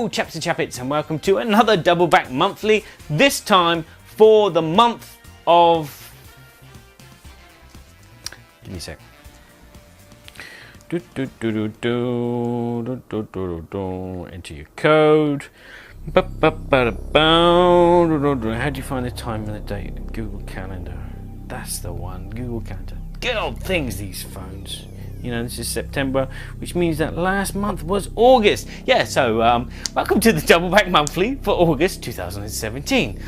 Hello chaps and chappets, and welcome to another Double Back Monthly, this time for the month of... Give me a sec. Enter your code. How do you find the time and the date? Google Calendar. That's the one, Google Calendar. Good old things, these phones. You know, this is September, which means that last month was August. Yeah, so welcome to the Double Back Monthly for August 2017.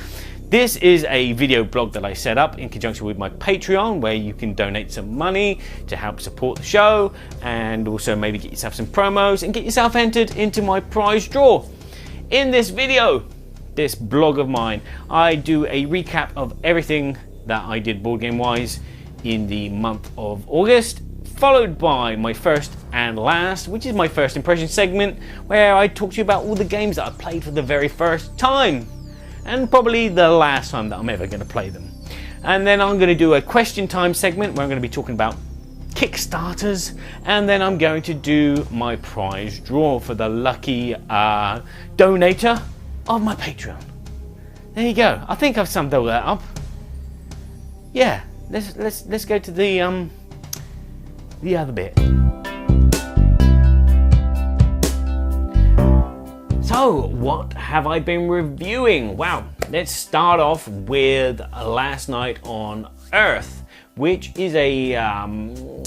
This is a video blog that I set up in conjunction with my Patreon, where you can donate some money to help support the show and also maybe get yourself some promos and get yourself entered into my prize draw. In this video, this blog of mine, I do a recap of everything that I did board game wise in the month of August, followed by my first and last, which is my first impression segment, where I talk to you about all the games that I played for the very first time, and probably the last time that I'm ever going to play them. And then I'm going to do a question time segment where I'm going to be talking about Kickstarters, and then I'm going to do my prize draw for the lucky donator of my Patreon. There you go. I think I've summed all that up. Yeah, let's go to the other bit. So, what have I been reviewing? Wow, let's start off with Last Night on Earth, which is a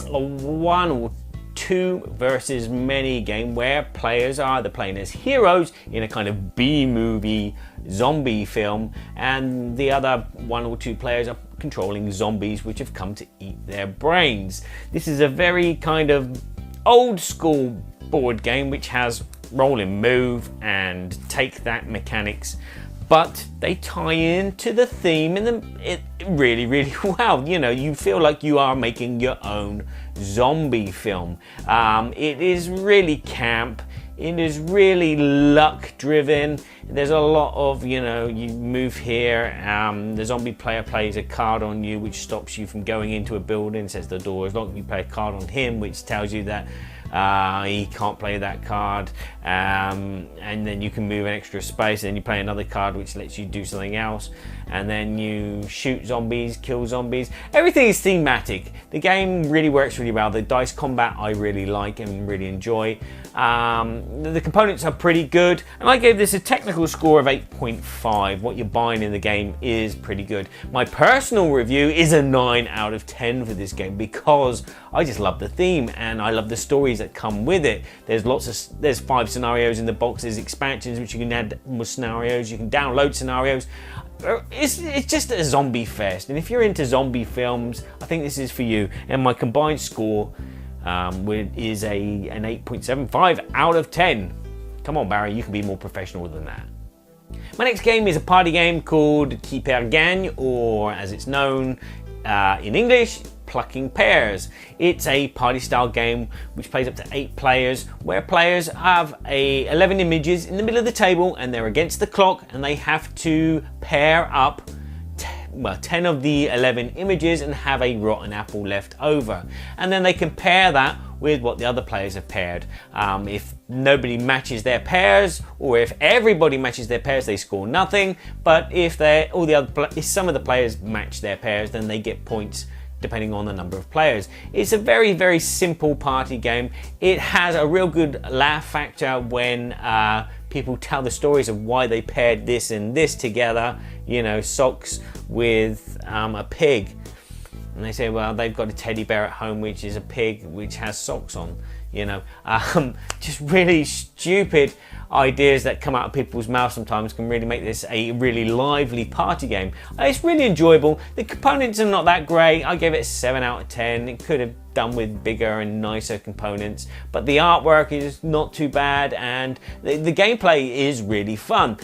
one or two versus many game where players are either playing as heroes in a kind of B-movie zombie film, and the other one or two players are controlling zombies which have come to eat their brains. This is a very kind of old school board game which has roll and move and take that mechanics, but they tie into the theme and it really well. You know, you feel like you are making your own zombie film. It is really camp. It is really luck driven. There's a lot of, you know, you move here, the zombie player plays a card on you which stops you from going into a building, says the door is locked. You play a card on him which tells you that he can't play that card, and then you can move an extra space, and then you play another card which lets you do something else, and then you shoot zombies, kill zombies. Everything is thematic. The game really works really well. The dice combat I really like and really enjoy. The components are pretty good, and I gave this a technical score of 8.5. What you're buying in the game is pretty good. My personal review is a 9 out of 10 for this game because I just love the theme and I love the stories that come with it. There's 5 scenarios in the box. There's expansions which you can add more scenarios. You can download scenarios. It's just a zombie fest, and if you're into zombie films, I think this is for you. And my combined score is an 8.75 out of 10. Come on, Barry, you can be more professional than that. My next game is a party game called Qui Perd Gagne, or as it's known in English, Pluckin Pairs. It's a party style game which plays up to 8 players, where players have 11 images in the middle of the table and they're against the clock, and they have to pair up 10 of the 11 images and have a rotten apple left over, and then they can pair that with what the other players have paired. If nobody matches their pairs, or if everybody matches their pairs, they score nothing. But if some of the players match their pairs, then they get points depending on the number of players. It's a very simple party game. It has a real good laugh factor when people tell the stories of why they paired this and this together. You know, socks with a pig, and they say, well, they've got a teddy bear at home which is a pig which has socks on. You know, just really stupid ideas that come out of people's mouths sometimes can really make this a really lively party game. It's really enjoyable. The components are not that great. I gave it a 7 out of 10. It could have done with bigger and nicer components, but the artwork is not too bad, and the gameplay is really fun.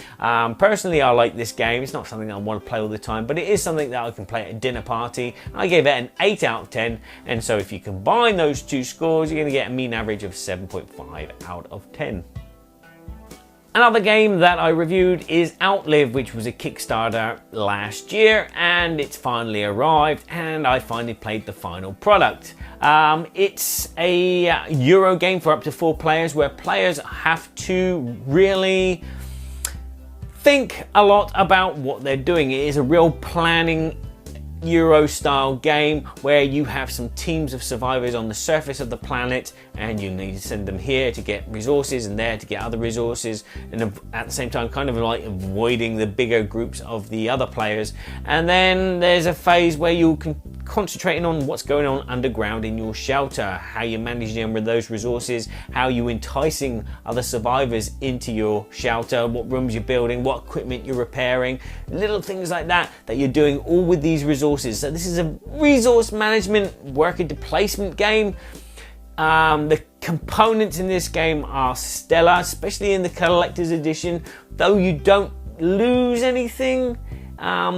Personally, I like this game. It's not something I want to play all the time, but it is something that I can play at a dinner party. I gave it an 8 out of 10, and so if you combine those two scores, you're going to get a mean average of 7.5 out of 10. Another game that I reviewed is Outlive, which was a Kickstarter last year, and it's finally arrived and I finally played the final product. It's a Euro game for up to 4 players where players have to really think a lot about what they're doing. It is a real planning Euro style game where you have some teams of survivors on the surface of the planet and you need to send them here to get resources and there to get other resources, and at the same time kind of like avoiding the bigger groups of the other players. And then there's a phase where you can concentrating on what's going on underground in your shelter, how you're managing with those resources, how you enticing other survivors into your shelter, what rooms you're building, what equipment you're repairing, little things like that you're doing all with these resources. So this is a resource management worker placement game. The components in this game are stellar, especially in the collector's edition, though you don't lose anything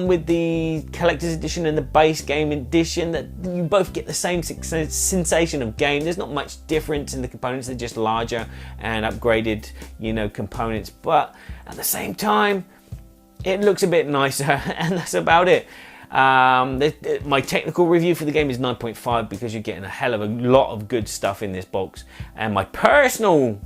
with the collector's edition and the base game edition. That you both get the same sensation of game. There's not much difference in the components, they're just larger and upgraded, components, but at the same time it looks a bit nicer and that's about it. My technical review for the game is 9.5 because you're getting a hell of a lot of good stuff in this box, and my personal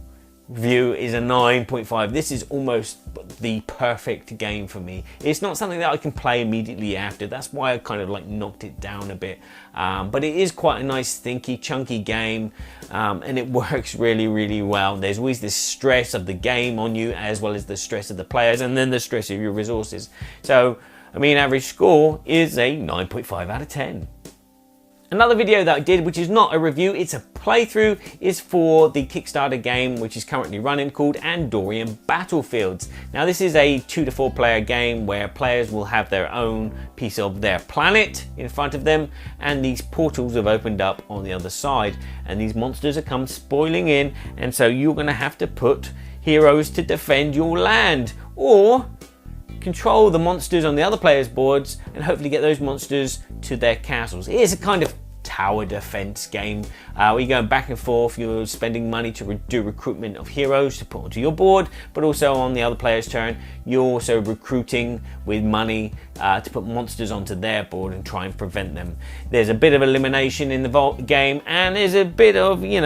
view is a 9.5. This is almost the perfect game for me. It's not something that I can play immediately after. That's why I kind of like knocked it down a bit. But it is quite a nice, thinky, chunky game, and it works really, really well. There's always this stress of the game on you, as well as the stress of the players, and then the stress of your resources. So, I mean, average score is a 9.5 out of 10. Another video that I did, which is not a review, it's a playthrough, is for the Kickstarter game which is currently running called Andorian Battlefields. Now this is a 2 to 4 player game where players will have their own piece of their planet in front of them, and these portals have opened up on the other side and these monsters have come spoiling in, and so you're going to have to put heroes to defend your land, or control the monsters on the other players' boards and hopefully get those monsters to their castles. It is a kind of tower defense game where you're going back and forth, you're spending money to do recruitment of heroes to put onto your board, but also on the other player's turn you're also recruiting with money to put monsters onto their board and try and prevent them. There's a bit of elimination in the game, and there's a bit of, there's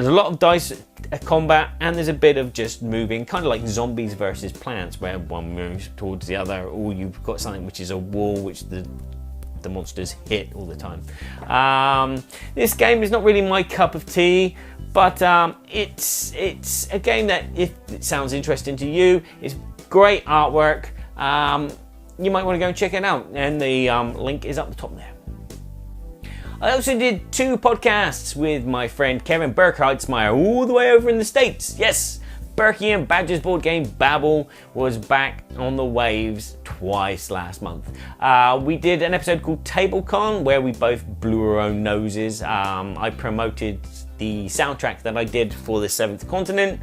a lot of dice combat, and there's a bit of just moving, kind of like zombies versus plants, where one moves towards the other, or you've got something which is a wall which the monsters hit all the time. This game is not really my cup of tea, but it's a game that, if it sounds interesting to you, it's great artwork. You might want to go and check it out, and the link is up the top there. I also did 2 podcasts with my friend Kevin Burky all the way over in the States. Yes, Burky and Badger's board game Babble was back on the waves twice last month. We did an episode called TableCon where we both blew our own noses. I promoted the soundtrack that I did for the 7th Continent,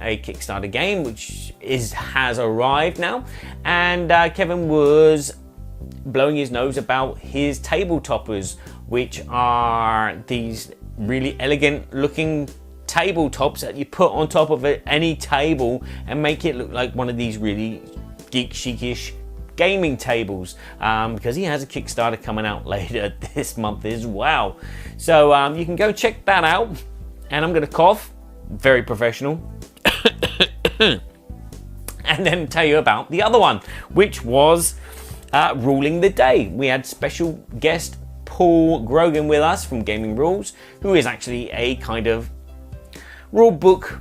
a Kickstarter game which has arrived now, and Kevin was blowing his nose about his table toppers, which are these really elegant looking tabletops that you put on top of any table and make it look like one of these really geek chic-ish gaming tables, because he has a Kickstarter coming out later this month as well. So you can go check that out, and I'm going to cough, very professional, and then tell you about the other one, which was Ruling the Day. We had special guest Paul Grogan with us from Gaming Rules, who is actually a kind of rule book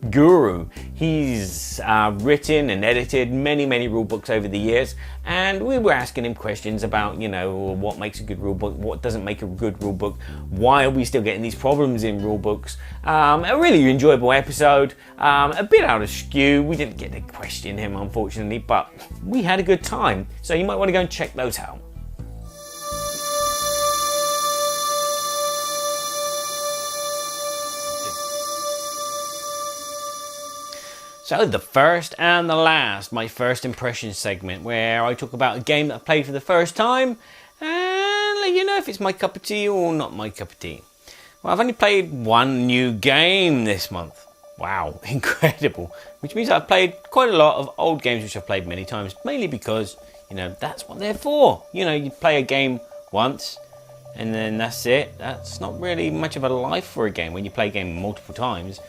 guru. He's written and edited many rule books over the years, and we were asking him questions about, what makes a good rule book, what doesn't make a good rule book, why are we still getting these problems in rule books. A really enjoyable episode, a bit out of skew. We didn't get to question him, unfortunately, but we had a good time, so you might want to go and check those out. So the first and the last, my first impression segment, where I talk about a game that I played for the first time and let you know if it's my cup of tea or not my cup of tea. Well, I've only played one new game this month. Wow, incredible. Which means I've played quite a lot of old games which I've played many times, mainly because, you know, that's what they're for. You know, you play a game once and then that's it. That's not really much of a life for a game. When you play a game multiple times,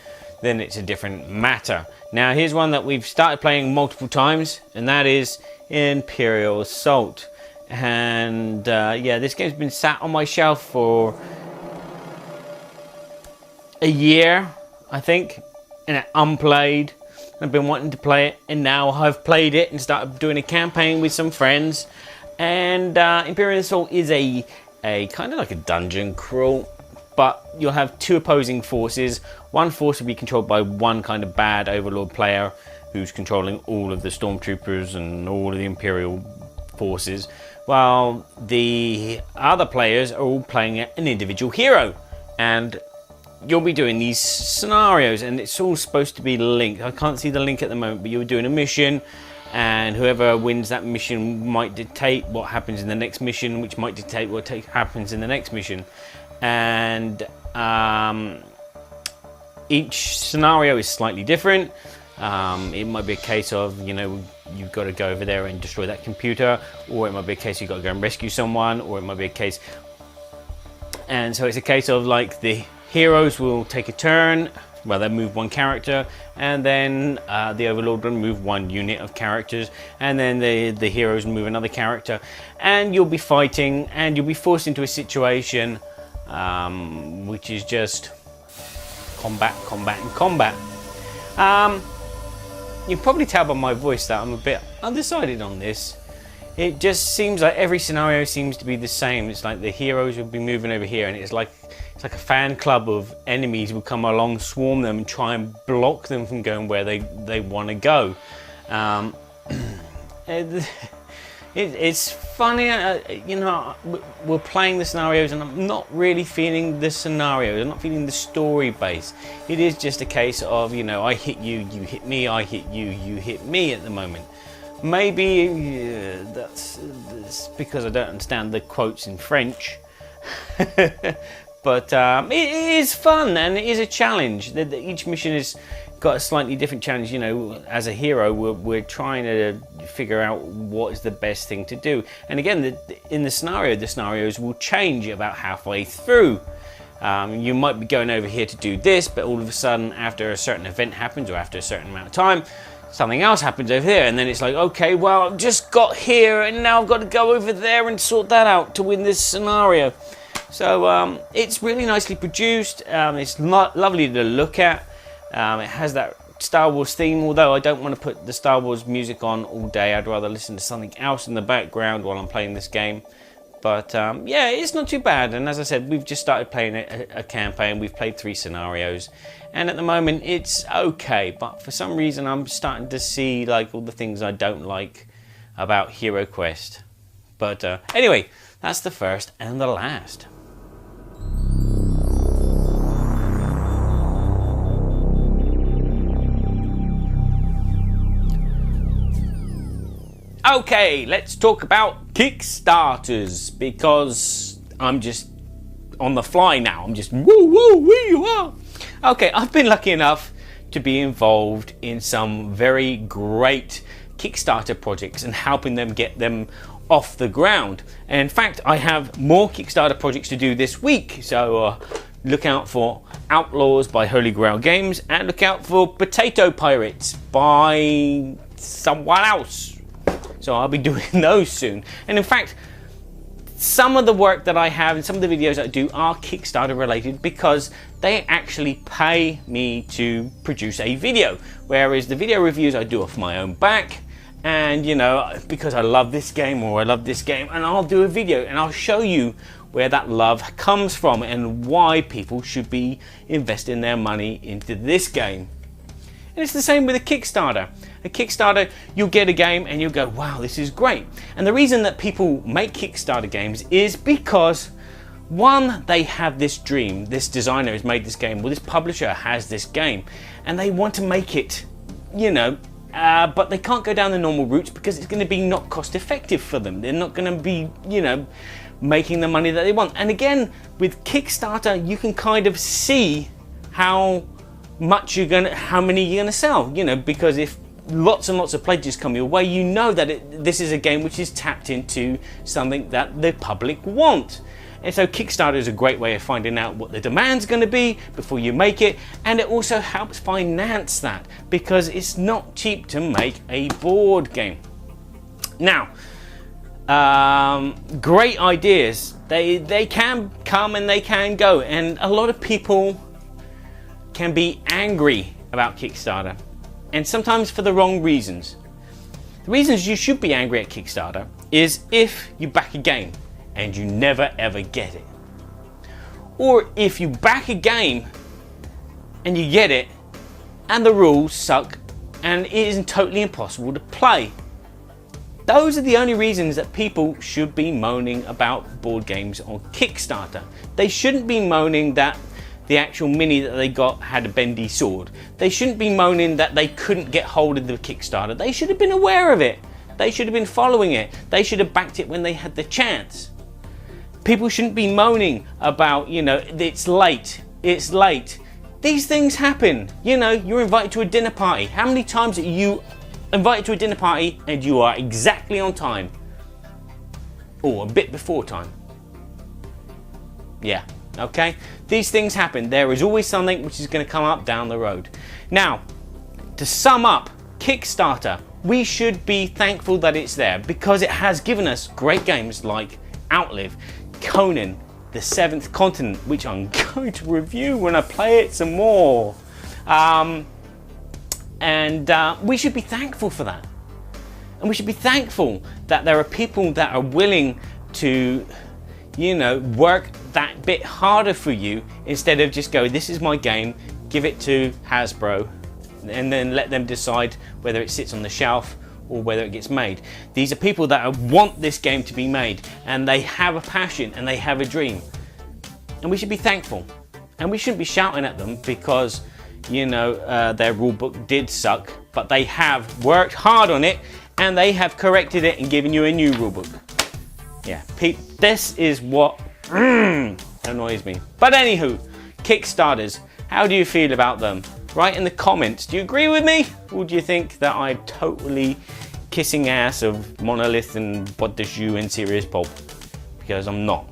then it's a different matter. Now here's one that we've started playing multiple times, and that is Imperial Assault. And yeah, this game's been sat on my shelf for a year, I think, and unplayed. I've been wanting to play it, and now I've played it and started doing a campaign with some friends. And Imperial Assault is a kind of like a dungeon crawl, but you'll have two opposing forces. One force will be controlled by one kind of bad overlord player who's controlling all of the stormtroopers and all of the Imperial forces, while the other players are all playing an individual hero. And you'll be doing these scenarios, and it's all supposed to be linked. I can't see the link at the moment, but you're doing a mission, and whoever wins that mission might dictate what happens in the next mission, which might dictate what happens in the next mission. And each scenario is slightly different. It might be a case of, you know, you've got to go over there and destroy that computer, or it might be a case you've got to go and rescue someone, or it might be a case, and so it's a case of like the heroes will take a turn, well, they move one character, and then the overlord will move one unit of characters, and then the heroes move another character, and you'll be fighting, and you'll be forced into a situation which is just combat, combat, and combat. You can probably tell by my voice that I'm a bit undecided on this. It just seems like every scenario seems to be the same. It's like the heroes will be moving over here, and it's like a fan club of enemies will come along, swarm them, and try and block them from going where they want to go. It's funny, you know, we're playing the scenarios and I'm not really feeling the scenarios, I'm not feeling the story base. It is just a case of, you know, I hit you, you hit me, I hit you, you hit me at the moment. Maybe that's because I don't understand the quotes in French. But it is fun and it is a challenge. Each mission has got a slightly different challenge. You know, as a hero, we're trying to figure out what is the best thing to do. And again, in the scenarios will change about halfway through. You might be going over here to do this, but all of a sudden, after a certain event happens or after a certain amount of time, something else happens over here, and then it's like, okay, well, I've just got here and now I've got to go over there and sort that out to win this scenario. So it's really nicely produced. It's lovely to look at. It has that Star Wars theme, although I don't want to put the Star Wars music on all day. I'd rather listen to something else in the background while I'm playing this game. But yeah, it's not too bad. And as I said, we've just started playing a campaign. We've played 3 scenarios. And at the moment, it's okay. But for some reason, I'm starting to see like all the things I don't like about Hero Quest. But anyway, that's the first and the last. Okay, let's talk about Kickstarters, because I'm just on the fly now. I'm just woo. Okay, I've been lucky enough to be involved in some very great Kickstarter projects and helping them get them off the ground. And in fact, I have more Kickstarter projects to do this week. So look out for Outlaws by Holy Grail Games, and look out for Potato Pirates by someone else. So I'll be doing those soon. And in fact, some of the work that I have and some of the videos that I do are Kickstarter related, because they actually pay me to produce a video. Whereas the video reviews I do off my own back. And you know, because I love this game or I love this game, and I'll do a video and I'll show you where that love comes from and why people should be investing their money into this game. And it's the same with a Kickstarter. A Kickstarter, you'll get a game and you'll go, wow, this is great. And the reason that people make Kickstarter games is because, one, they have this dream. This designer has made this game, well, this publisher has this game, and they want to make it, you know, but they can't go down the normal routes because it's going to be not cost effective for them. They're not going to be, you know, making the money that they want. And again, with Kickstarter, you can kind of see how how many you're gonna sell. You know, because if lots and lots of pledges come your way, you know that this is a game which is tapped into something that the public want. And so Kickstarter is a great way of finding out what the demand's going to be before you make it, and it also helps finance that, because it's not cheap to make a board game. Now, great ideas, they can come and they can go, and a lot of people can be angry about Kickstarter, and sometimes for the wrong reasons. The reasons you should be angry at Kickstarter is if you back a game and you never ever get it, or if you back a game and you get it and the rules suck and it is totally impossible to play. Those are the only reasons that people should be moaning about board games on Kickstarter. They shouldn't be moaning that the actual mini that they got had a bendy sword. They shouldn't be moaning that they couldn't get hold of the Kickstarter. They should have been aware of it. They should have been following it. They should have backed it when they had the chance. People shouldn't be moaning about, you know, it's late. These things happen. You know, you're invited to a dinner party. How many times are you invited to a dinner party and you are exactly on time? Or a bit before time? Yeah, okay? These things happen. There is always something which is going to come up down the road. Now, to sum up, Kickstarter, we should be thankful that it's there, because it has given us great games like Outlive, Conan, The Seventh Continent, which I'm going to review when I play it some more. We should be thankful for that. And we should be thankful that there are people that are willing to, you know, work that bit harder for you, instead of just go, this is my game, give it to Hasbro, and then let them decide whether it sits on the shelf or whether it gets made. These are people that want this game to be made, and they have a passion and they have a dream. And we should be thankful. And we shouldn't be shouting at them because, you know, their rulebook did suck, but they have worked hard on it and they have corrected it and given you a new rulebook. Yeah, this is what annoys me. But anywho, Kickstarters, how do you feel about them? Write in the comments. Do you agree with me? Or do you think that I'm totally kissing ass of Monolith and What Does You and Serious Pulp? Because I'm not.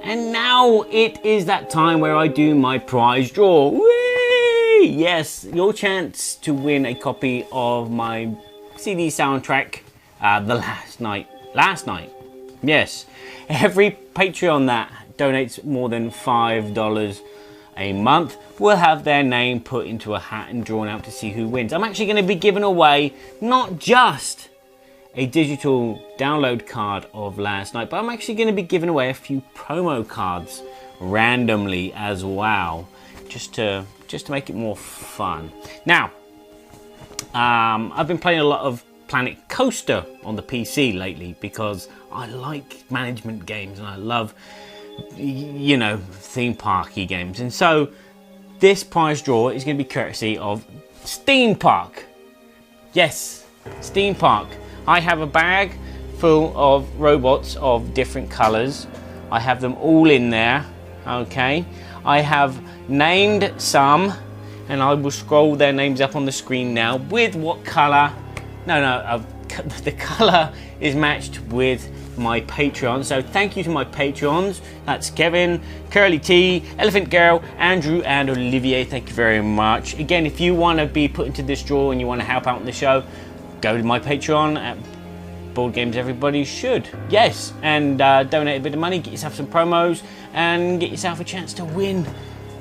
And now it is that time where I do my prize draw. Whee! Yes, your chance to win a copy of my CD soundtrack. Last night, yes. Every Patreon that donates more than $5 a month will have their name put into a hat and drawn out to see who wins. I'm actually going to be giving away not just a digital download card of Last Night, but I'm actually going to be giving away a few promo cards randomly as well, just to make it more fun. Now, I've been playing a lot of Planet Coaster on the PC lately because I like management games and I love, you know, theme parky games. And so this prize draw is going to be courtesy of Steam Park. Yes, Steam Park. I have a bag full of robots of different colors. I have them all in there, okay? I have named some, and I will scroll their names up on the screen now with what color. The color is matched with my Patreon. So thank you to my Patrons. That's Kevin, Curly T, Elephant Girl, Andrew, and Olivier. Thank you very much. Again, if you want to be put into this draw and you want to help out on the show, go to my Patreon at Board Games Everybody Should. Yes, and donate a bit of money, get yourself some promos, and get yourself a chance to win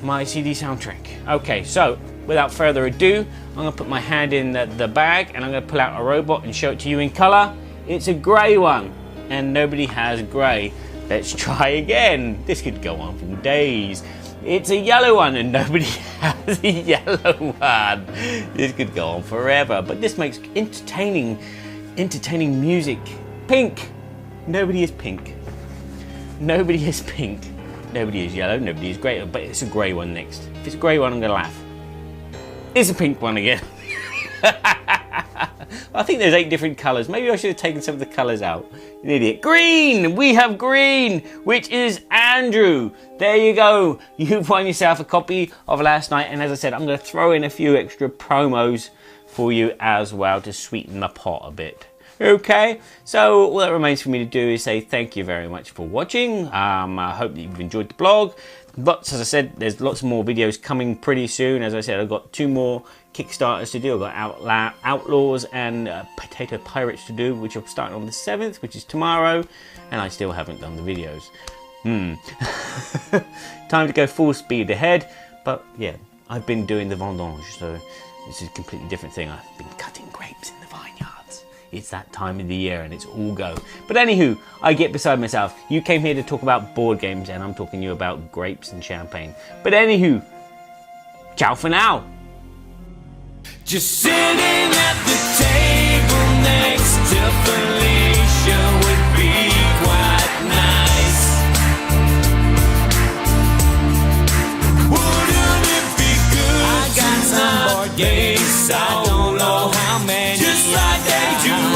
my CD soundtrack. Okay, so without further ado, I'm going to put my hand in the bag and I'm going to pull out a robot and show it to you in color. It's a grey one, and nobody has grey. Let's try again. This could go on for days. It's a yellow one and nobody has a yellow one. This could go on forever, but this makes entertaining music. Pink. Nobody is pink. Nobody is pink. Nobody is yellow. Nobody is grey. But it's a grey one next. If it's a grey one, I'm going to laugh. It's a pink one again. I think there's 8 different colours. Maybe I should have taken some of the colours out. An idiot. Green! We have green, which is Andrew. There you go. You've won yourself a copy of Last Night. And as I said, I'm going to throw in a few extra promos for you as well to sweeten the pot a bit. Okay, so all that remains for me to do is say thank you very much for watching. I hope that you've enjoyed the blog. But as I said, there's lots more videos coming pretty soon. As I said, I've got 2 more Kickstarters to do. I've got Outlaws and Potato Pirates to do, which I'm starting on the 7th, which is tomorrow, and I still haven't done the videos. Time to go full speed ahead, but yeah, I've been doing the vendange, so this is a completely different thing. I've been cutting grapes in the vineyards. It's that time of the year and it's all go. But anywho, I get beside myself. You came here to talk about board games and I'm talking to you about grapes and champagne. But anywho, ciao for now. Just sitting at the table next to Felicia would be quite nice. Wouldn't it be good? I got some board games, I don't know how many. Just like that, you